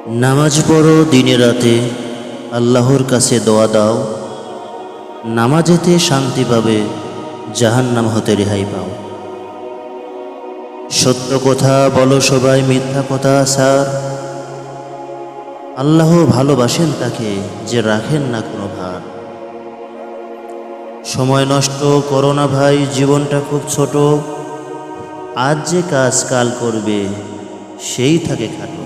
নামাজ পড়ো দিনে রাতে, আল্লাহর কাছে দোয়া দাও। নামাজেতে শান্তি পাবে, জাহান্নাম হতে রেহাই পাও। সত্য কথা বলো সবাই, মিথ্যা কথা স্যার। আল্লাহ ভালোবাসেন তাকে যে রাখেন না কোনো ভার। সময় নষ্ট করো না ভাই, জীবনটা খুব ছোট। আজ যে কাজ কাল করবে সেই থাকে খাটো।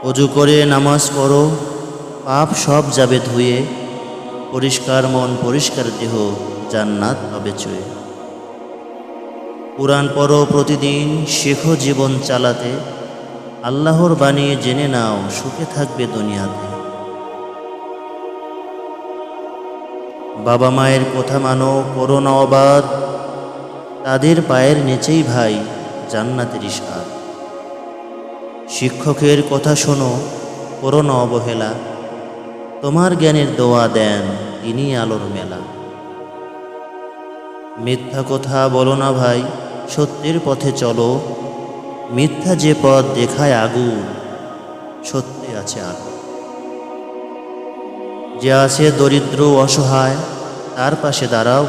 অজু করে নামাজ পড়ো, পাপ সব যাবে ধুয়ে। পরিষ্কার মন পরিষ্কার দেহ, জান্নাত পাবে ছুঁয়ে। কুরআন পড়ো প্রতিদিন, শেখো জীবন চালাতে। আল্লাহর বাণী জেনে নাও, সুখে থাকবে দুনিয়াতে। বাবা মায়ের কথা মানো, করো না অবাধ। তাদের পায়ের নিচেই ভাই জান্নাতের স্বাদ। শিক্ষকের কথা শোনো, করো না অবহেলা। তোমার জ্ঞানের দোয়া দেন তিনি আলোর মেলা। মিথ্যা কথা বলো না ভাই, সত্যের পথে চলো। মিথ্যা যে পথ দেখায় আগুন, সত্যি আছে আলো। যে আছে দরিদ্র অসহায়, তার পাশে দাঁড়াও।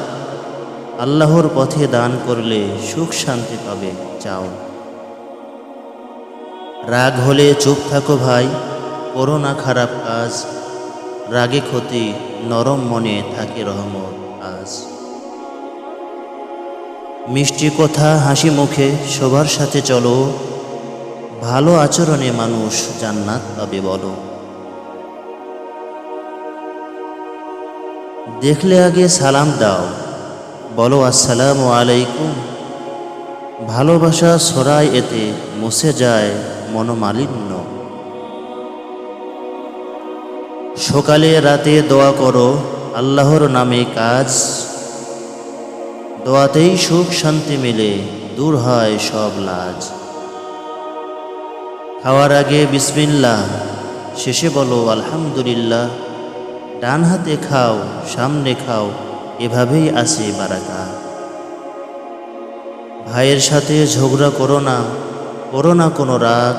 আল্লাহর পথে দান করলে সুখ শান্তি পাবে চাও। রাগ হলে চুপ থাকো ভাই, করো না খারাপ কাজ। রাগে ক্ষতি, নরম মনে থাকে রহমত আজ। মিষ্টি কথা হাসি মুখে সবার সাথে চলো। ভালো আচরণে মানুষ জান্নাত পাবে বলো। দেখলে আগে সালাম দাও, বলো আসসালামু আলাইকুম। ভালোবাসা ছড়ায় এতে, মুছে যায় মনোমালিন্য। সকালে রাতে দোয়া করো, আল্লাহর নামে কাজ। দোয়াতেই সুখ শান্তি মেলে, দূর হয় সব লাজ। খাওয়ার আগে বিসমিল্লাহ, শেষে বলো আলহামদুলিল্লাহ। ডান হাতে খাও, সামনে খাও, এভাবেই আসে বারাকা। ভাইয়ের সাথে ঝগড়া করো না কোনো রাগ।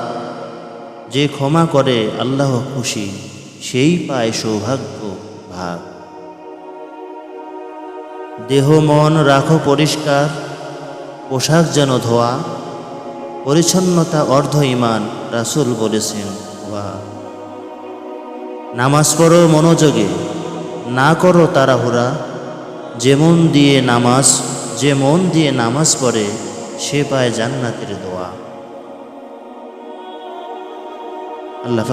যে ক্ষমা করে আল্লাহ খুশি, সেই পায় সৌভাগ্য ভাগ। দেহ মন রাখো পরিষ্কার, পোশাক যেন ধোয়া। পরিচ্ছন্নতা অর্ধ ঈমান, রাসূল বলেছেন ওয়া। নামাজ পড়ো মনোযোগে, না করো তাড়াহুড়া। যে মন দিয়ে নামাজ পড়ে, সে পায় জান্নাতের দোয়া। আল্লাহ